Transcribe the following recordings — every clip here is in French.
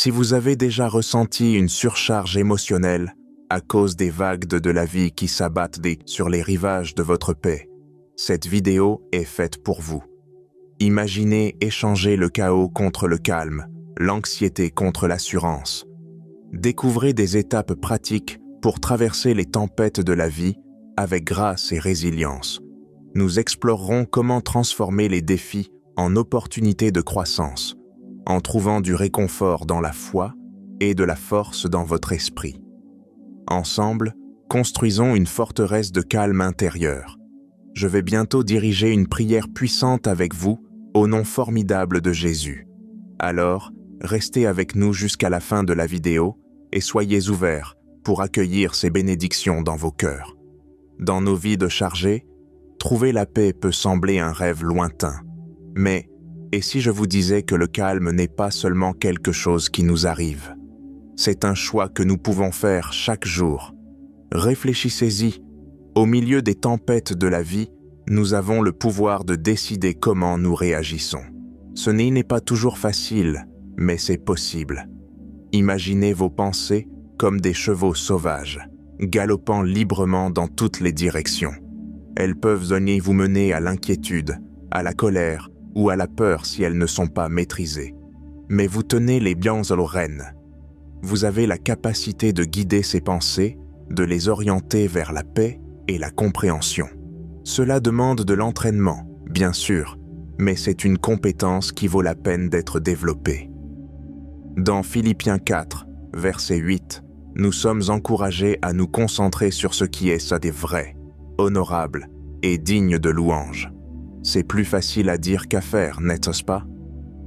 Si vous avez déjà ressenti une surcharge émotionnelle à cause des vagues de la vie qui s'abattent sur les rivages de votre paix, cette vidéo est faite pour vous. Imaginez échanger le chaos contre le calme, l'anxiété contre l'assurance. Découvrez des étapes pratiques pour traverser les tempêtes de la vie avec grâce et résilience. Nous explorerons comment transformer les défis en opportunités de croissance, en trouvant du réconfort dans la foi et de la force dans votre esprit. Ensemble, construisons une forteresse de calme intérieur. Je vais bientôt diriger une prière puissante avec vous au nom formidable de Jésus. Alors, restez avec nous jusqu'à la fin de la vidéo et soyez ouverts pour accueillir ces bénédictions dans vos cœurs. Dans nos vies de chargés, trouver la paix peut sembler un rêve lointain. Mais, et si je vous disais que le calme n'est pas seulement quelque chose qui nous arrive? C'est un choix que nous pouvons faire chaque jour. Réfléchissez-y. Au milieu des tempêtes de la vie, nous avons le pouvoir de décider comment nous réagissons. Ce n'est pas toujours facile, mais c'est possible. Imaginez vos pensées comme des chevaux sauvages, galopant librement dans toutes les directions. Elles peuvent vous mener à l'inquiétude, à la colère ou à la peur si elles ne sont pas maîtrisées. Mais vous tenez les biens aux rênes. Vous avez la capacité de guider ces pensées, de les orienter vers la paix et la compréhension. Cela demande de l'entraînement, bien sûr, mais c'est une compétence qui vaut la peine d'être développée. Dans Philippiens 4, verset 8, nous sommes encouragés à nous concentrer sur ce qui est vrai, honorable et digne de louange. C'est plus facile à dire qu'à faire, n'est-ce pas?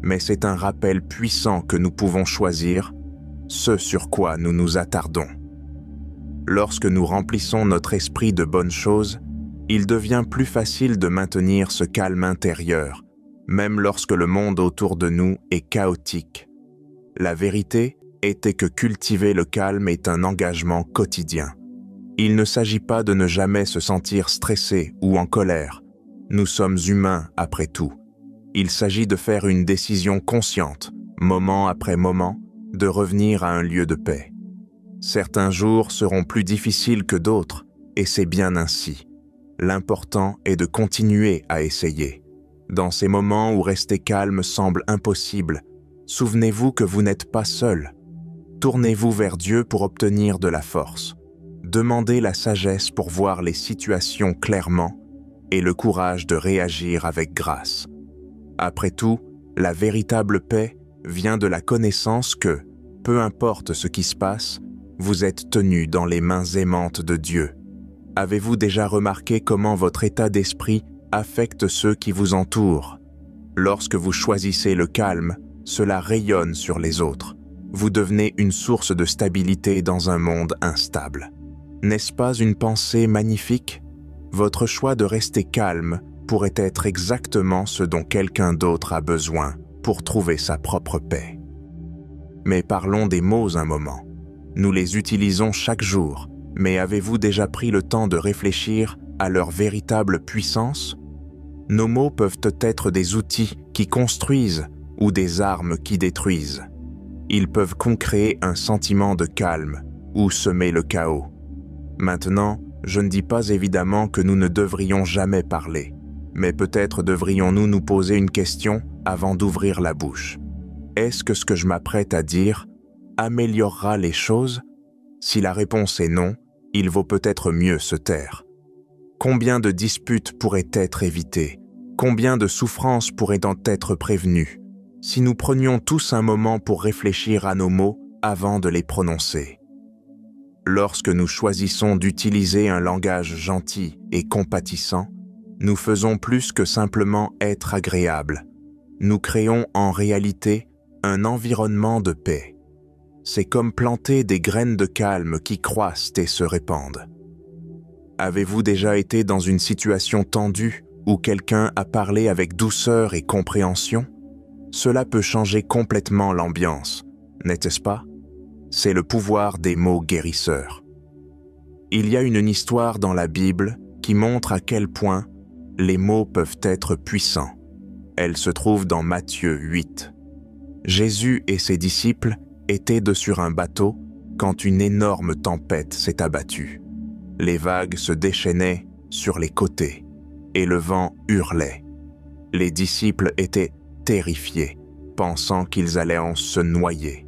Mais c'est un rappel puissant que nous pouvons choisir ce sur quoi nous nous attardons. Lorsque nous remplissons notre esprit de bonnes choses, il devient plus facile de maintenir ce calme intérieur, même lorsque le monde autour de nous est chaotique. La vérité était que cultiver le calme est un engagement quotidien. Il ne s'agit pas de ne jamais se sentir stressé ou en colère. Nous sommes humains après tout. Il s'agit de faire une décision consciente, moment après moment, de revenir à un lieu de paix. Certains jours seront plus difficiles que d'autres, et c'est bien ainsi. L'important est de continuer à essayer. Dans ces moments où rester calme semble impossible, souvenez-vous que vous n'êtes pas seul. Tournez-vous vers Dieu pour obtenir de la force. Demandez la sagesse pour voir les situations clairement et le courage de réagir avec grâce. Après tout, la véritable paix vient de la connaissance que, peu importe ce qui se passe, vous êtes tenu dans les mains aimantes de Dieu. Avez-vous déjà remarqué comment votre état d'esprit affecte ceux qui vous entourent? Lorsque vous choisissez le calme, cela rayonne sur les autres. Vous devenez une source de stabilité dans un monde instable. N'est-ce pas une pensée magnifique? Votre choix de rester calme pourrait être exactement ce dont quelqu'un d'autre a besoin pour trouver sa propre paix. Mais parlons des mots un moment. Nous les utilisons chaque jour, mais avez-vous déjà pris le temps de réfléchir à leur véritable puissance? Nos mots peuvent être des outils qui construisent ou des armes qui détruisent. Ils peuvent créer un sentiment de calme ou semer le chaos. Maintenant, je ne dis pas évidemment que nous ne devrions jamais parler, mais peut-être devrions-nous nous poser une question avant d'ouvrir la bouche. Est-ce que ce que je m'apprête à dire améliorera les choses? Si la réponse est non, il vaut peut-être mieux se taire. Combien de disputes pourraient être évitées? Combien de souffrances pourraient en être prévenues si nous prenions tous un moment pour réfléchir à nos mots avant de les prononcer? Lorsque nous choisissons d'utiliser un langage gentil et compatissant, nous faisons plus que simplement être agréables. Nous créons en réalité un environnement de paix. C'est comme planter des graines de calme qui croissent et se répandent. Avez-vous déjà été dans une situation tendue où quelqu'un a parlé avec douceur et compréhension? Cela peut changer complètement l'ambiance, n'est-ce pas? C'est le pouvoir des mots guérisseurs. Il y a une histoire dans la Bible qui montre à quel point les mots peuvent être puissants. Elle se trouve dans Matthieu 8. Jésus et ses disciples était de sur un bateau quand une énorme tempête s'est abattue. Les vagues se déchaînaient sur les côtés et le vent hurlait. Les disciples étaient terrifiés, pensant qu'ils allaient en se noyer.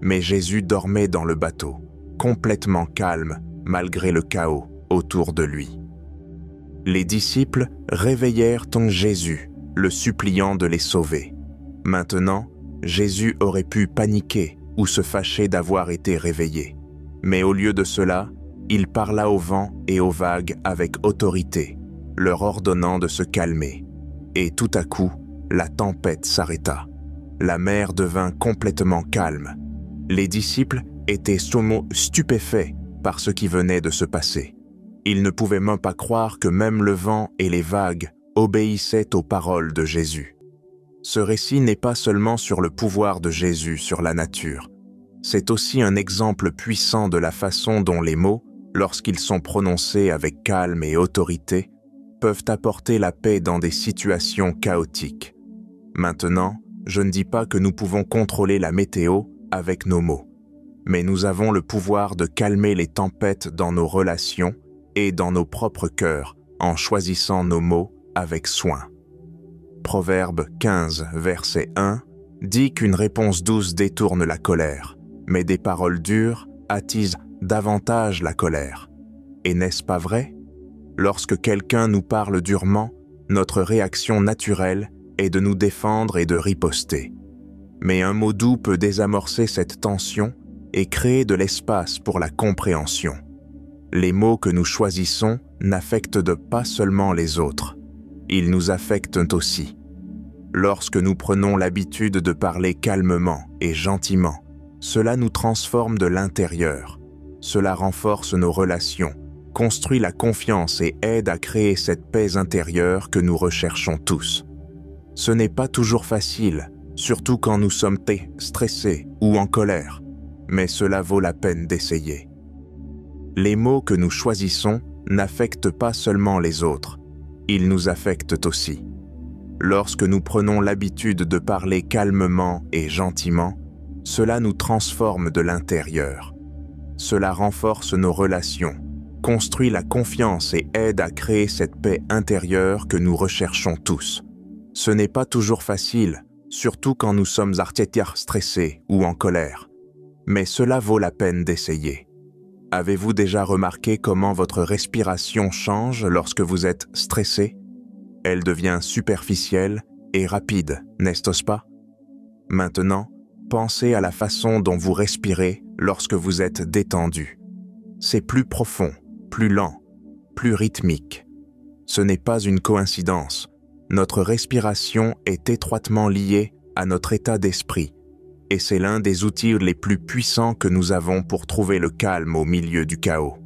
Mais Jésus dormait dans le bateau, complètement calme malgré le chaos autour de lui. Les disciples réveillèrent Jésus, le suppliant de les sauver. Maintenant, Jésus aurait pu paniquer ou se fâcher d'avoir été réveillé. Mais au lieu de cela, il parla au vent et aux vagues avec autorité, leur ordonnant de se calmer. Et tout à coup, la tempête s'arrêta. La mer devint complètement calme. Les disciples étaient stupéfaits par ce qui venait de se passer. Ils ne pouvaient même pas croire que même le vent et les vagues obéissaient aux paroles de Jésus. Ce récit n'est pas seulement sur le pouvoir de Jésus sur la nature. C'est aussi un exemple puissant de la façon dont les mots, lorsqu'ils sont prononcés avec calme et autorité, peuvent apporter la paix dans des situations chaotiques. Maintenant, je ne dis pas que nous pouvons contrôler la météo avec nos mots, mais nous avons le pouvoir de calmer les tempêtes dans nos relations et dans nos propres cœurs en choisissant nos mots avec soin. Proverbe 15, verset 1, dit qu'une réponse douce détourne la colère, mais des paroles dures attisent davantage la colère. Et n'est-ce pas vrai? Lorsque quelqu'un nous parle durement, notre réaction naturelle est de nous défendre et de riposter. Mais un mot doux peut désamorcer cette tension et créer de l'espace pour la compréhension. Les mots que nous choisissons n'affectent pas seulement les autres, ils nous affectent aussi. Lorsque nous prenons l'habitude de parler calmement et gentiment, cela nous transforme de l'intérieur. Cela renforce nos relations, construit la confiance et aide à créer cette paix intérieure que nous recherchons tous. Ce n'est pas toujours facile, surtout quand nous sommes stressés ou en colère, mais cela vaut la peine d'essayer. Les mots que nous choisissons n'affectent pas seulement les autres, ils nous affectent aussi. Lorsque nous prenons l'habitude de parler calmement et gentiment, cela nous transforme de l'intérieur. Cela renforce nos relations, construit la confiance et aide à créer cette paix intérieure que nous recherchons tous. Ce n'est pas toujours facile, surtout quand nous sommes stressés ou en colère, mais cela vaut la peine d'essayer. Avez-vous déjà remarqué comment votre respiration change lorsque vous êtes stressé? Elle devient superficielle et rapide, n'est-ce pas? Maintenant, pensez à la façon dont vous respirez lorsque vous êtes détendu. C'est plus profond, plus lent, plus rythmique. Ce n'est pas une coïncidence. Notre respiration est étroitement liée à notre état d'esprit, et c'est l'un des outils les plus puissants que nous avons pour trouver le calme au milieu du chaos.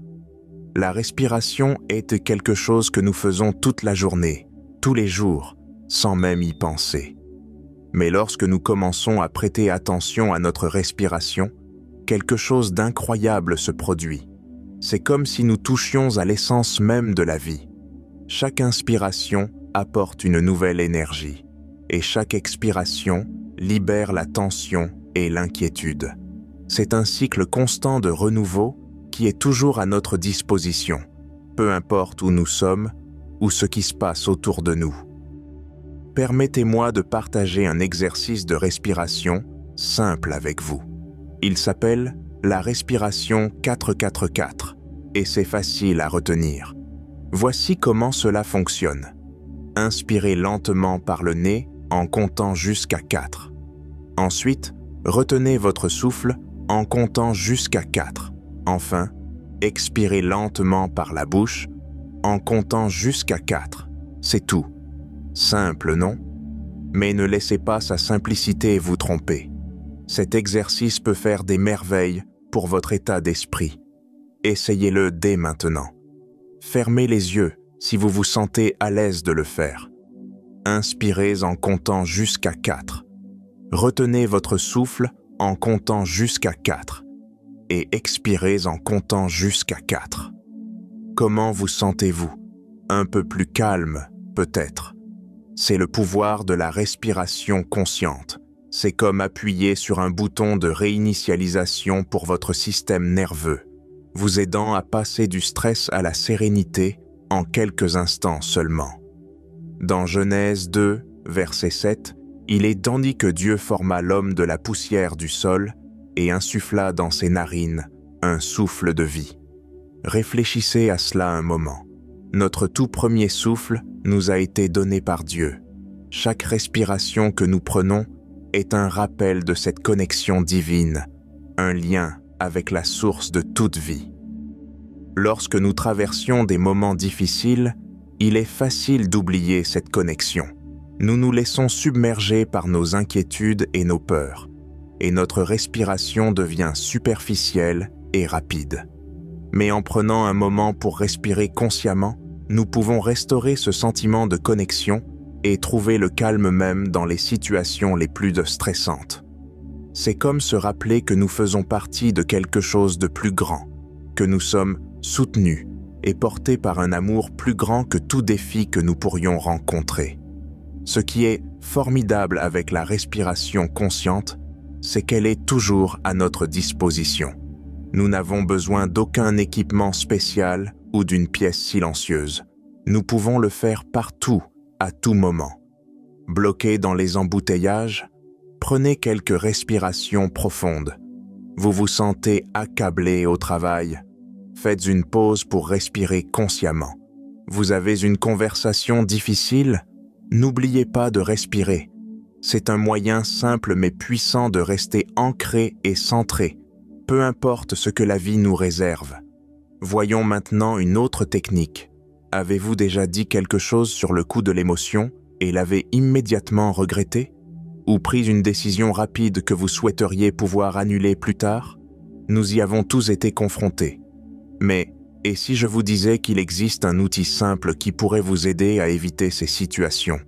La respiration est quelque chose que nous faisons toute la journée, tous les jours, sans même y penser. Mais lorsque nous commençons à prêter attention à notre respiration, quelque chose d'incroyable se produit. C'est comme si nous touchions à l'essence même de la vie. Chaque inspiration apporte une nouvelle énergie, et chaque expiration libère la tension et l'inquiétude. C'est un cycle constant de renouveau qui est toujours à notre disposition, peu importe où nous sommes ou ce qui se passe autour de nous. Permettez-moi de partager un exercice de respiration simple avec vous. Il s'appelle la respiration 4-4-4 et c'est facile à retenir. Voici comment cela fonctionne. Inspirez lentement par le nez en comptant jusqu'à 4. Ensuite, retenez votre souffle en comptant jusqu'à 4. Enfin, expirez lentement par la bouche en comptant jusqu'à 4. C'est tout. Simple, non? Mais ne laissez pas sa simplicité vous tromper. Cet exercice peut faire des merveilles pour votre état d'esprit. Essayez-le dès maintenant. Fermez les yeux si vous vous sentez à l'aise de le faire. Inspirez en comptant jusqu'à 4. Retenez votre souffle en comptant jusqu'à 4. Et expirez en comptant jusqu'à 4. Comment vous sentez-vous? Un peu plus calme, peut-être. C'est le pouvoir de la respiration consciente. C'est comme appuyer sur un bouton de réinitialisation pour votre système nerveux, vous aidant à passer du stress à la sérénité en quelques instants seulement. Dans Genèse 2, verset 7, il est dit que Dieu forma l'homme de la poussière du sol et insuffla dans ses narines un souffle de vie. Réfléchissez à cela un moment. Notre tout premier souffle nous a été donné par Dieu. Chaque respiration que nous prenons est un rappel de cette connexion divine, un lien avec la source de toute vie. Lorsque nous traversions des moments difficiles, il est facile d'oublier cette connexion. Nous nous laissons submerger par nos inquiétudes et nos peurs, et notre respiration devient superficielle et rapide. Mais en prenant un moment pour respirer consciemment, nous pouvons restaurer ce sentiment de connexion et trouver le calme même dans les situations les plus stressantes. C'est comme se rappeler que nous faisons partie de quelque chose de plus grand, que nous sommes soutenus et portés par un amour plus grand que tout défi que nous pourrions rencontrer. Ce qui est formidable avec la respiration consciente, c'est qu'elle est toujours à notre disposition. Nous n'avons besoin d'aucun équipement spécial ou d'une pièce silencieuse. Nous pouvons le faire partout, à tout moment. Bloqué dans les embouteillages, prenez quelques respirations profondes. Vous vous sentez accablé au travail. Faites une pause pour respirer consciemment. Vous avez une conversation difficile? N'oubliez pas de respirer. C'est un moyen simple mais puissant de rester ancré et centré, peu importe ce que la vie nous réserve. Voyons maintenant une autre technique. Avez-vous déjà dit quelque chose sur le coup de l'émotion et l'avez immédiatement regretté? Ou pris une décision rapide que vous souhaiteriez pouvoir annuler plus tard? Nous y avons tous été confrontés. Mais, et si je vous disais qu'il existe un outil simple qui pourrait vous aider à éviter ces situations?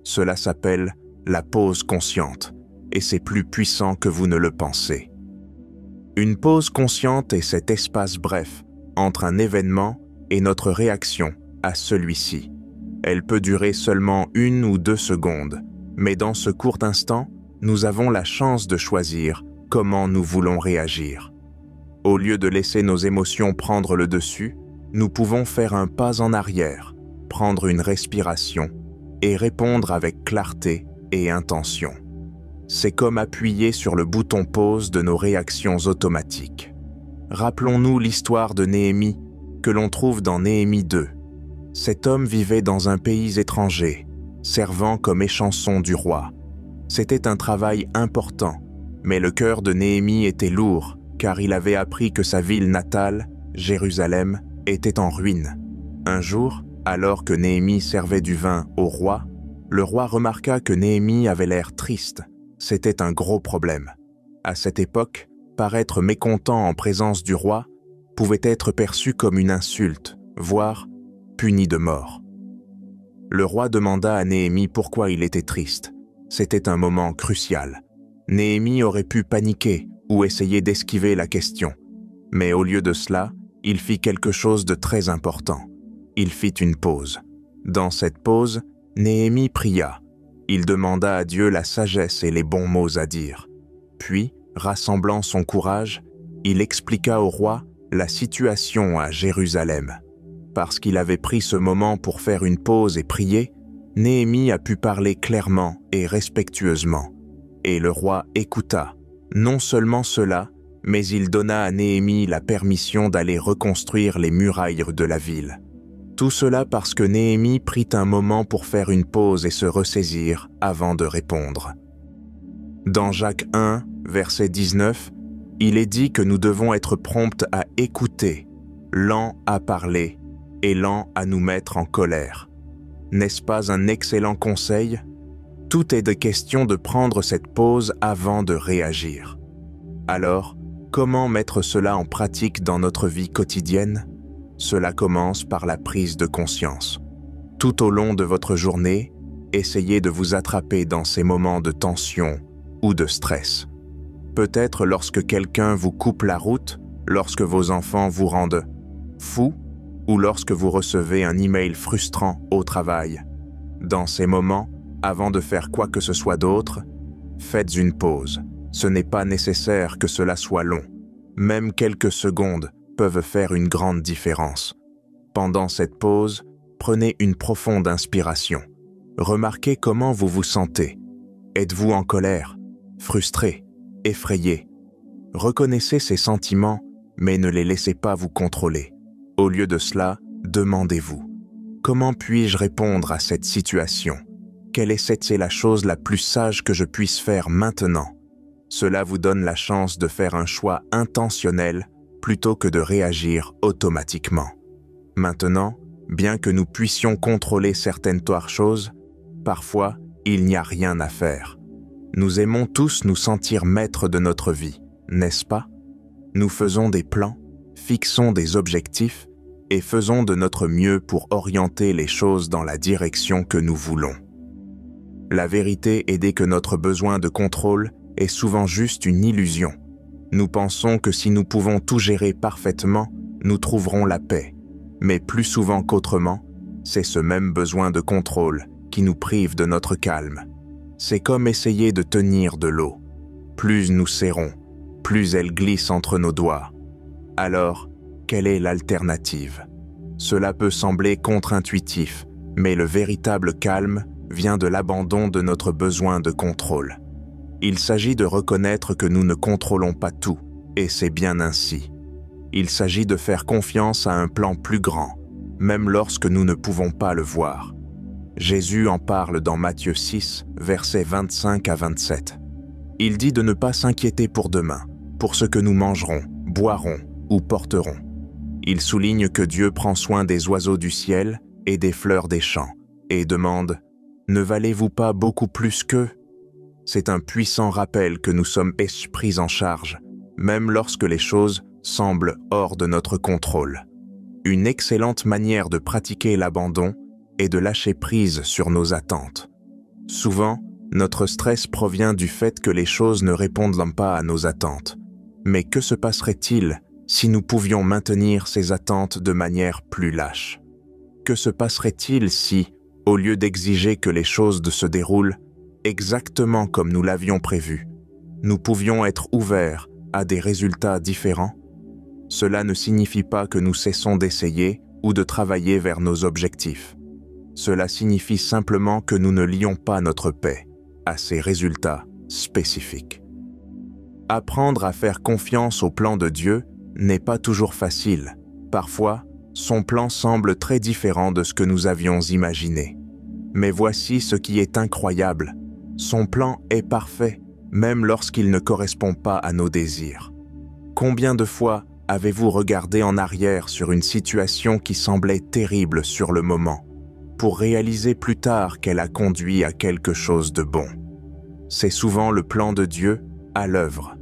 Cela s'appelle la pause consciente, et c'est plus puissant que vous ne le pensez. Une pause consciente est cet espace bref entre un événement et notre réaction à celui-ci. Elle peut durer seulement 1 ou 2 secondes, mais dans ce court instant, nous avons la chance de choisir comment nous voulons réagir. Au lieu de laisser nos émotions prendre le dessus, nous pouvons faire un pas en arrière, prendre une respiration et répondre avec clarté et intention. C'est comme appuyer sur le bouton pause de nos réactions automatiques. Rappelons-nous l'histoire de Néhémie que l'on trouve dans Néhémie 2. Cet homme vivait dans un pays étranger, servant comme échanson du roi. C'était un travail important, mais le cœur de Néhémie était lourd, car il avait appris que sa ville natale, Jérusalem, était en ruine. Un jour, alors que Néhémie servait du vin au roi, le roi remarqua que Néhémie avait l'air triste. C'était un gros problème. À cette époque, paraître mécontent en présence du roi pouvait être perçu comme une insulte, voire puni de mort. Le roi demanda à Néhémie pourquoi il était triste. C'était un moment crucial. Néhémie aurait pu paniquer ou essayer d'esquiver la question. Mais au lieu de cela, il fit quelque chose de très important. Il fit une pause. Dans cette pause, Néhémie pria. Il demanda à Dieu la sagesse et les bons mots à dire. Puis, rassemblant son courage, il expliqua au roi la situation à Jérusalem. Parce qu'il avait pris ce moment pour faire une pause et prier, Néhémie a pu parler clairement et respectueusement. Et le roi écouta. Non seulement cela, mais il donna à Néhémie la permission d'aller reconstruire les murailles de la ville. Tout cela parce que Néhémie prit un moment pour faire une pause et se ressaisir avant de répondre. Dans Jacques 1, verset 19, il est dit que nous devons être prompts à écouter, lents à parler et lents à nous mettre en colère. N'est-ce pas un excellent conseil? Tout est de question de prendre cette pause avant de réagir. Alors, comment mettre cela en pratique dans notre vie quotidienne? Cela commence par la prise de conscience. Tout au long de votre journée, essayez de vous attraper dans ces moments de tension ou de stress. Peut-être lorsque quelqu'un vous coupe la route, lorsque vos enfants vous rendent fou, ou lorsque vous recevez un email frustrant au travail. Dans ces moments, avant de faire quoi que ce soit d'autre, Faites une pause. Ce n'est pas nécessaire que cela soit long. Même quelques secondes peuvent faire une grande différence. Pendant cette pause, prenez une profonde inspiration. Remarquez comment vous vous sentez. Êtes-vous en colère, frustré, effrayé? Reconnaissez ces sentiments, mais ne les laissez pas vous contrôler. Au lieu de cela, demandez-vous: comment puis-je répondre à cette situation? Quelle est la chose la plus sage que je puisse faire maintenant? Cela vous donne la chance de faire un choix intentionnel plutôt que de réagir automatiquement. Maintenant, bien que nous puissions contrôler certaines choses, parfois, il n'y a rien à faire. Nous aimons tous nous sentir maîtres de notre vie, n'est-ce pas? Nous faisons des plans, fixons des objectifs et faisons de notre mieux pour orienter les choses dans la direction que nous voulons. La vérité est que notre besoin de contrôle est souvent juste une illusion. Nous pensons que si nous pouvons tout gérer parfaitement, nous trouverons la paix. Mais plus souvent qu'autrement, c'est ce même besoin de contrôle qui nous prive de notre calme. C'est comme essayer de tenir de l'eau. Plus nous serrons, plus elle glisse entre nos doigts. Alors, quelle est l'alternative? Cela peut sembler contre-intuitif, mais le véritable calme vient de l'abandon de notre besoin de contrôle. Il s'agit de reconnaître que nous ne contrôlons pas tout, et c'est bien ainsi. Il s'agit de faire confiance à un plan plus grand, même lorsque nous ne pouvons pas le voir. Jésus en parle dans Matthieu 6, versets 25 à 27. Il dit de ne pas s'inquiéter pour demain, pour ce que nous mangerons, boirons ou porterons. Il souligne que Dieu prend soin des oiseaux du ciel et des fleurs des champs, et demande: ne valez-vous pas beaucoup plus qu'eux? C'est un puissant rappel que nous sommes pris en charge, même lorsque les choses semblent hors de notre contrôle. Une excellente manière de pratiquer l'abandon est de lâcher prise sur nos attentes. Souvent, notre stress provient du fait que les choses ne répondent pas à nos attentes. Mais que se passerait-il si nous pouvions maintenir ces attentes de manière plus lâche? Que se passerait-il si, au lieu d'exiger que les choses se déroulent exactement comme nous l'avions prévu, nous pouvions être ouverts à des résultats différents? Cela ne signifie pas que nous cessons d'essayer ou de travailler vers nos objectifs. Cela signifie simplement que nous ne lions pas notre paix à ces résultats spécifiques. Apprendre à faire confiance au plan de Dieu n'est pas toujours facile. Parfois, son plan semble très différent de ce que nous avions imaginé. Mais voici ce qui est incroyable: son plan est parfait, même lorsqu'il ne correspond pas à nos désirs. Combien de fois avez-vous regardé en arrière sur une situation qui semblait terrible sur le moment, pour réaliser plus tard qu'elle a conduit à quelque chose de bon? C'est souvent le plan de Dieu à l'œuvre.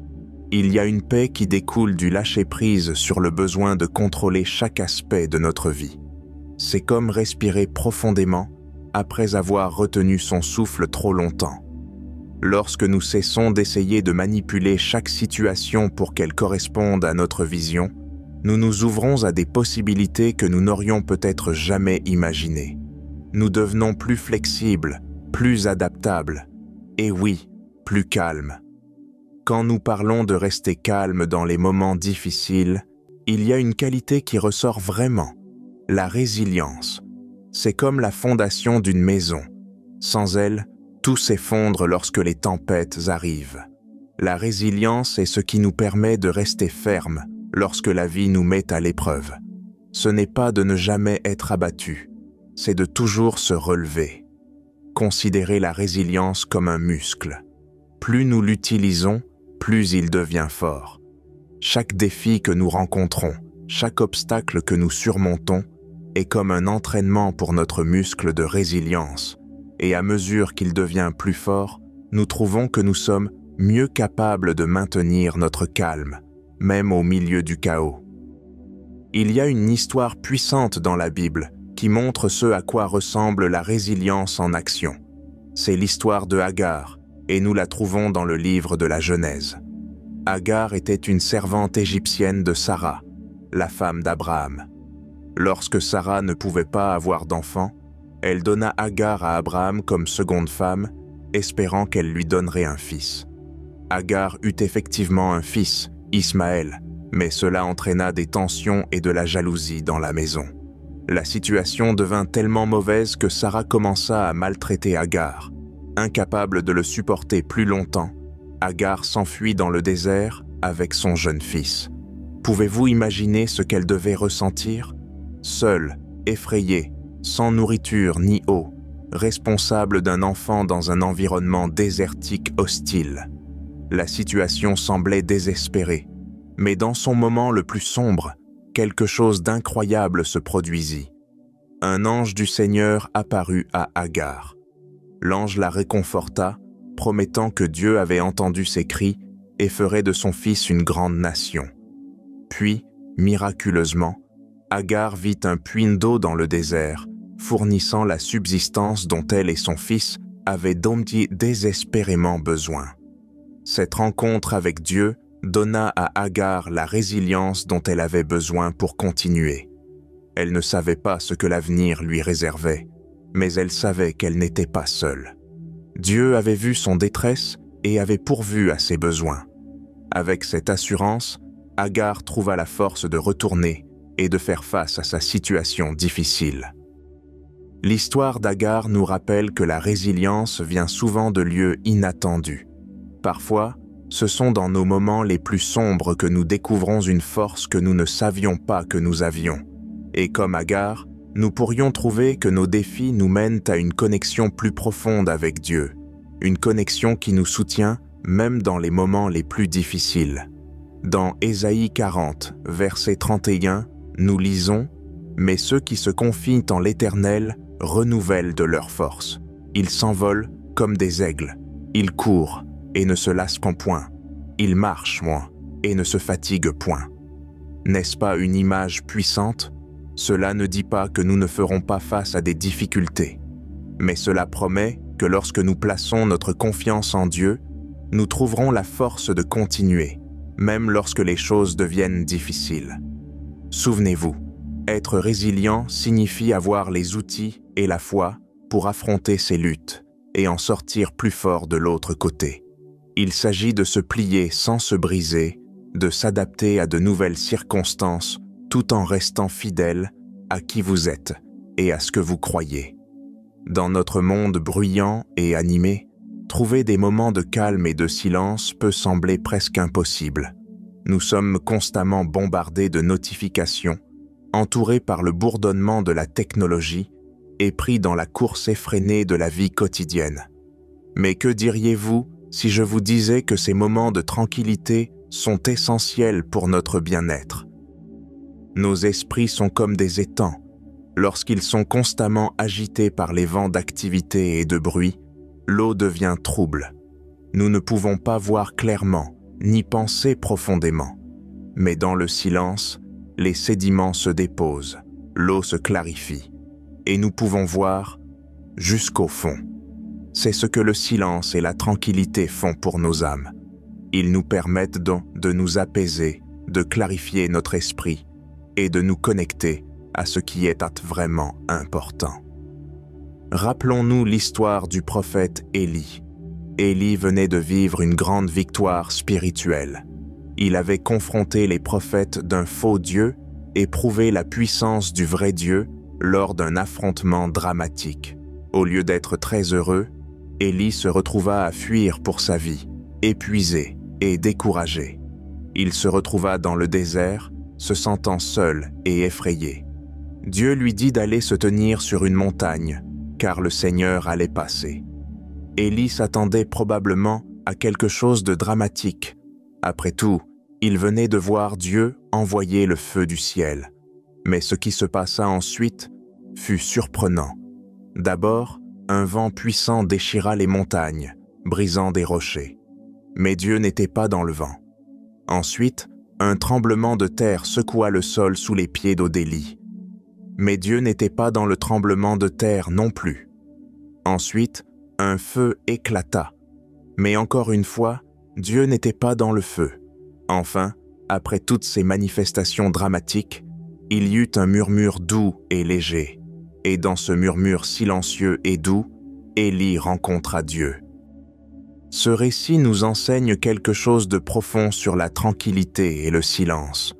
Il y a une paix qui découle du lâcher-prise sur le besoin de contrôler chaque aspect de notre vie. C'est comme respirer profondément après avoir retenu son souffle trop longtemps. Lorsque nous cessons d'essayer de manipuler chaque situation pour qu'elle corresponde à notre vision, nous nous ouvrons à des possibilités que nous n'aurions peut-être jamais imaginées. Nous devenons plus flexibles, plus adaptables, et oui, plus calmes. Quand nous parlons de rester calme dans les moments difficiles, il y a une qualité qui ressort vraiment: la résilience. C'est comme la fondation d'une maison. Sans elle, tout s'effondre lorsque les tempêtes arrivent. La résilience est ce qui nous permet de rester fermes lorsque la vie nous met à l'épreuve. Ce n'est pas de ne jamais être abattu, c'est de toujours se relever. Considérez la résilience comme un muscle. Plus nous l'utilisons, plus il devient fort. Chaque défi que nous rencontrons, chaque obstacle que nous surmontons est comme un entraînement pour notre muscle de résilience. Et à mesure qu'il devient plus fort, nous trouvons que nous sommes mieux capables de maintenir notre calme, même au milieu du chaos. Il y a une histoire puissante dans la Bible qui montre ce à quoi ressemble la résilience en action. C'est l'histoire de Agar, et nous la trouvons dans le livre de la Genèse. Agar était une servante égyptienne de Sarah, la femme d'Abraham. Lorsque Sarah ne pouvait pas avoir d'enfant, elle donna Agar à Abraham comme seconde femme espérant qu'elle lui donnerait un fils. Agar eut effectivement un fils, Ismaël, mais cela entraîna des tensions et de la jalousie dans la maison. La situation devint tellement mauvaise que Sarah commença à maltraiter Agar. Incapable de le supporter plus longtemps, Agar s'enfuit dans le désert avec son jeune fils. Pouvez-vous imaginer ce qu'elle devait ressentir? Seule, effrayée, sans nourriture ni eau, responsable d'un enfant dans un environnement désertique hostile. La situation semblait désespérée, mais dans son moment le plus sombre, quelque chose d'incroyable se produisit. Un ange du Seigneur apparut à Agar. L'ange la réconforta, promettant que Dieu avait entendu ses cris et ferait de son fils une grande nation. Puis, miraculeusement, Agar vit un puits d'eau dans le désert, fournissant la subsistance dont elle et son fils avaient désespérément besoin. Cette rencontre avec Dieu donna à Agar la résilience dont elle avait besoin pour continuer. Elle ne savait pas ce que l'avenir lui réservait, mais elle savait qu'elle n'était pas seule. Dieu avait vu son détresse et avait pourvu à ses besoins. Avec cette assurance, Agar trouva la force de retourner et de faire face à sa situation difficile. L'histoire d'Agar nous rappelle que la résilience vient souvent de lieux inattendus. Parfois, ce sont dans nos moments les plus sombres que nous découvrons une force que nous ne savions pas que nous avions. Et comme Agar, nous pourrions trouver que nos défis nous mènent à une connexion plus profonde avec Dieu, une connexion qui nous soutient même dans les moments les plus difficiles. Dans Ésaïe 40, verset 31, nous lisons « Mais ceux qui se confient en l'Éternel renouvellent de leur force. Ils s'envolent comme des aigles. Ils courent et ne se lasseront point. Ils marchent moins et ne se fatiguent point. » N'est-ce pas une image puissante? Cela ne dit pas que nous ne ferons pas face à des difficultés, mais cela promet que lorsque nous plaçons notre confiance en Dieu, nous trouverons la force de continuer, même lorsque les choses deviennent difficiles. Souvenez-vous, être résilient signifie avoir les outils et la foi pour affronter ces luttes et en sortir plus fort de l'autre côté. Il s'agit de se plier sans se briser, de s'adapter à de nouvelles circonstances tout en restant fidèle à qui vous êtes et à ce que vous croyez. Dans notre monde bruyant et animé, trouver des moments de calme et de silence peut sembler presque impossible. Nous sommes constamment bombardés de notifications, entourés par le bourdonnement de la technologie et pris dans la course effrénée de la vie quotidienne. Mais que diriez-vous si je vous disais que ces moments de tranquillité sont essentiels pour notre bien-être? Nos esprits sont comme des étangs. Lorsqu'ils sont constamment agités par les vents d'activité et de bruit, l'eau devient trouble. Nous ne pouvons pas voir clairement, ni penser profondément. Mais dans le silence, les sédiments se déposent, l'eau se clarifie, et nous pouvons voir jusqu'au fond. C'est ce que le silence et la tranquillité font pour nos âmes. Ils nous permettent donc de nous apaiser, de clarifier notre esprit et de nous connecter à ce qui est vraiment important. Rappelons-nous l'histoire du prophète Élie. Élie venait de vivre une grande victoire spirituelle. Il avait confronté les prophètes d'un faux Dieu et prouvé la puissance du vrai Dieu lors d'un affrontement dramatique. Au lieu d'être très heureux, Élie se retrouva à fuir pour sa vie, épuisé et découragé. Il se retrouva dans le désert, se sentant seul et effrayé. Dieu lui dit d'aller se tenir sur une montagne, car le Seigneur allait passer. Élie s'attendait probablement à quelque chose de dramatique. Après tout, il venait de voir Dieu envoyer le feu du ciel. Mais ce qui se passa ensuite fut surprenant. D'abord, un vent puissant déchira les montagnes, brisant des rochers. Mais Dieu n'était pas dans le vent. Ensuite, un tremblement de terre secoua le sol sous les pieds d'Élie. Mais Dieu n'était pas dans le tremblement de terre non plus. Ensuite, un feu éclata. Mais encore une fois, Dieu n'était pas dans le feu. Enfin, après toutes ces manifestations dramatiques, il y eut un murmure doux et léger. Et dans ce murmure silencieux et doux, Élie rencontra Dieu. Ce récit nous enseigne quelque chose de profond sur la tranquillité et le silence.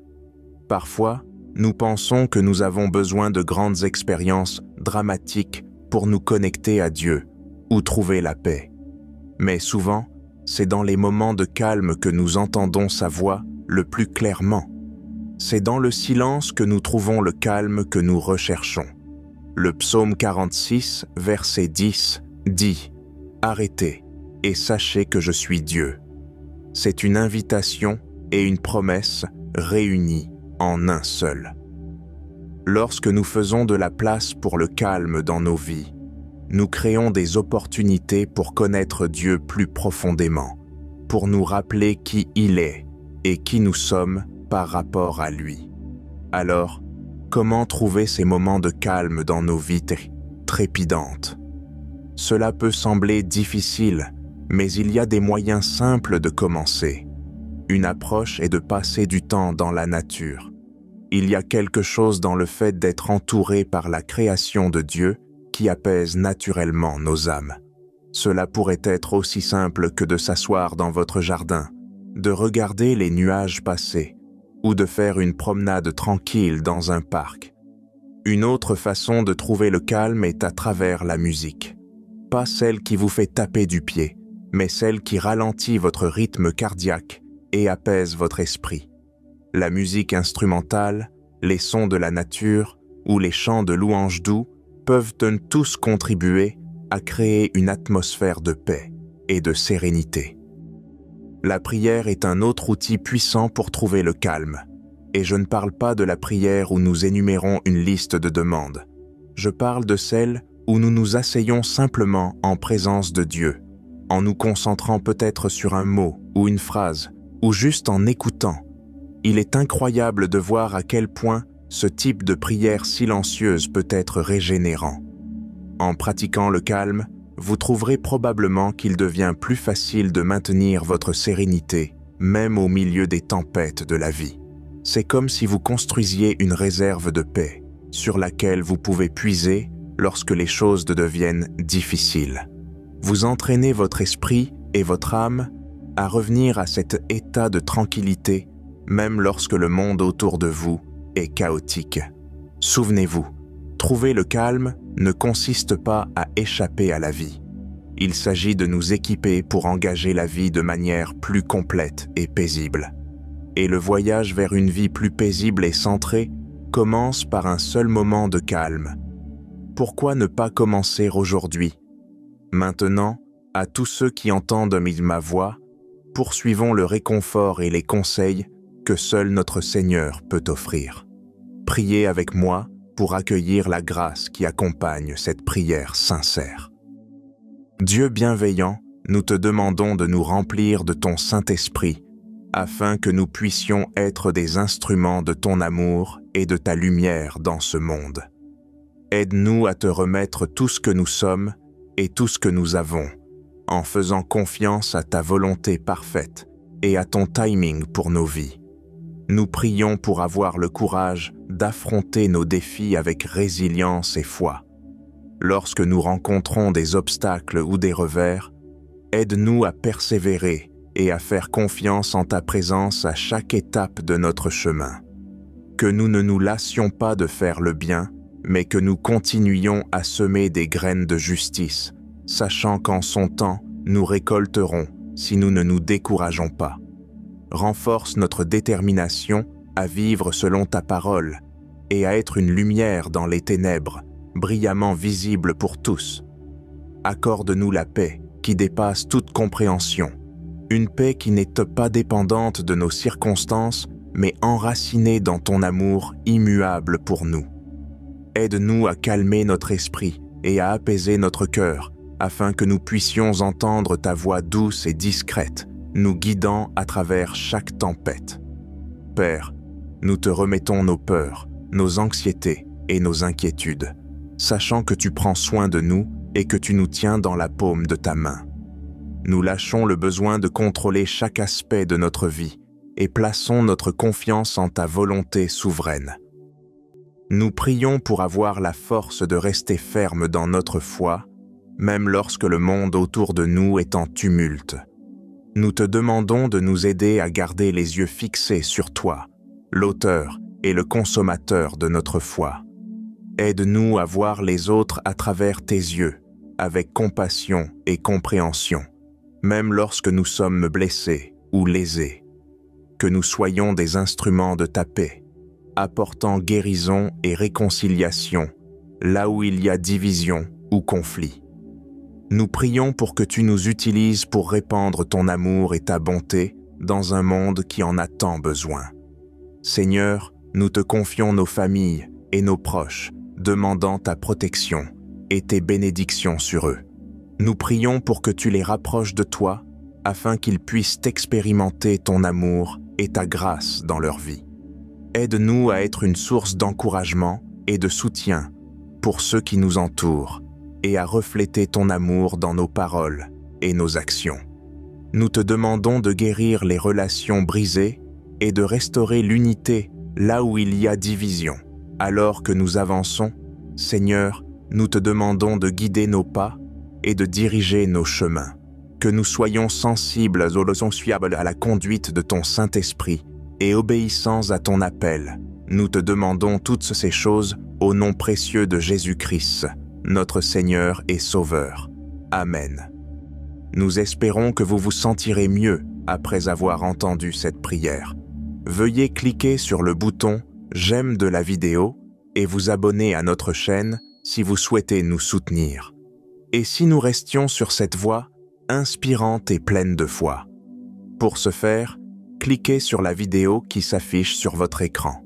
Parfois, nous pensons que nous avons besoin de grandes expériences dramatiques pour nous connecter à Dieu ou trouver la paix. Mais souvent, c'est dans les moments de calme que nous entendons sa voix le plus clairement. C'est dans le silence que nous trouvons le calme que nous recherchons. Le psaume 46, verset 10, dit « Arrêtez et sachez que je suis Dieu ». C'est une invitation et une promesse réunies en un seul. Lorsque nous faisons de la place pour le calme dans nos vies, nous créons des opportunités pour connaître Dieu plus profondément, pour nous rappeler qui il est et qui nous sommes par rapport à lui. Alors, comment trouver ces moments de calme dans nos vies trépidantes? Cela peut sembler difficile, mais il y a des moyens simples de commencer. Une approche est de passer du temps dans la nature. Il y a quelque chose dans le fait d'être entouré par la création de Dieu qui apaise naturellement nos âmes. Cela pourrait être aussi simple que de s'asseoir dans votre jardin, de regarder les nuages passer, ou de faire une promenade tranquille dans un parc. Une autre façon de trouver le calme est à travers la musique. Pas celle qui vous fait taper du pied, mais celle qui ralentit votre rythme cardiaque et apaise votre esprit. La musique instrumentale, les sons de la nature ou les chants de louanges doux peuvent tous contribuer à créer une atmosphère de paix et de sérénité. La prière est un autre outil puissant pour trouver le calme. Et je ne parle pas de la prière où nous énumérons une liste de demandes. Je parle de celle où nous nous asseyons simplement en présence de Dieu, en nous concentrant peut-être sur un mot ou une phrase, ou juste en écoutant. Il est incroyable de voir à quel point ce type de prière silencieuse peut être régénérant. En pratiquant le calme, vous trouverez probablement qu'il devient plus facile de maintenir votre sérénité, même au milieu des tempêtes de la vie. C'est comme si vous construisiez une réserve de paix, sur laquelle vous pouvez puiser lorsque les choses deviennent difficiles. Vous entraînez votre esprit et votre âme à revenir à cet état de tranquillité, même lorsque le monde autour de vous est chaotique. Souvenez-vous, trouver le calme ne consiste pas à échapper à la vie. Il s'agit de nous équiper pour engager la vie de manière plus complète et paisible. Et le voyage vers une vie plus paisible et centrée commence par un seul moment de calme. Pourquoi ne pas commencer aujourd'hui? Maintenant, à tous ceux qui entendent ma voix, poursuivons le réconfort et les conseils que seul notre Seigneur peut offrir. Priez avec moi pour accueillir la grâce qui accompagne cette prière sincère. Dieu bienveillant, nous te demandons de nous remplir de ton Saint-Esprit afin que nous puissions être des instruments de ton amour et de ta lumière dans ce monde. Aide-nous à te remettre tout ce que nous sommes et tout ce que nous avons, en faisant confiance à ta volonté parfaite et à ton timing pour nos vies. Nous prions pour avoir le courage d'affronter nos défis avec résilience et foi. Lorsque nous rencontrons des obstacles ou des revers, aide-nous à persévérer et à faire confiance en ta présence à chaque étape de notre chemin. Que nous ne nous lassions pas de faire le bien, mais que nous continuions à semer des graines de justice, sachant qu'en son temps, nous récolterons si nous ne nous décourageons pas. Renforce notre détermination à vivre selon ta parole et à être une lumière dans les ténèbres, brillamment visible pour tous. Accorde-nous la paix qui dépasse toute compréhension, une paix qui n'est pas dépendante de nos circonstances, mais enracinée dans ton amour immuable pour nous. Aide-nous à calmer notre esprit et à apaiser notre cœur, afin que nous puissions entendre ta voix douce et discrète, nous guidant à travers chaque tempête. Père, nous te remettons nos peurs, nos anxiétés et nos inquiétudes, sachant que tu prends soin de nous et que tu nous tiens dans la paume de ta main. Nous lâchons le besoin de contrôler chaque aspect de notre vie et plaçons notre confiance en ta volonté souveraine. Nous prions pour avoir la force de rester ferme dans notre foi, même lorsque le monde autour de nous est en tumulte. Nous te demandons de nous aider à garder les yeux fixés sur toi, l'auteur et le consommateur de notre foi. Aide-nous à voir les autres à travers tes yeux, avec compassion et compréhension, même lorsque nous sommes blessés ou lésés. Que nous soyons des instruments de ta paix, apportant guérison et réconciliation là où il y a division ou conflit. Nous prions pour que tu nous utilises pour répandre ton amour et ta bonté dans un monde qui en a tant besoin. Seigneur, nous te confions nos familles et nos proches, demandant ta protection et tes bénédictions sur eux. Nous prions pour que tu les rapproches de toi, afin qu'ils puissent expérimenter ton amour et ta grâce dans leur vie. Aide-nous à être une source d'encouragement et de soutien pour ceux qui nous entourent, et à refléter ton amour dans nos paroles et nos actions. Nous te demandons de guérir les relations brisées et de restaurer l'unité là où il y a division. Alors que nous avançons, Seigneur, nous te demandons de guider nos pas et de diriger nos chemins. Que nous soyons sensibles aux leçons fiables à la conduite de ton Saint-Esprit et obéissants à ton appel. Nous te demandons toutes ces choses au nom précieux de Jésus-Christ, notre Seigneur et Sauveur. Amen. Nous espérons que vous vous sentirez mieux après avoir entendu cette prière. Veuillez cliquer sur le bouton « J'aime » de la vidéo et vous abonner à notre chaîne si vous souhaitez nous soutenir. Et si nous restions sur cette voie inspirante et pleine de foi. Pour ce faire, cliquez sur la vidéo qui s'affiche sur votre écran.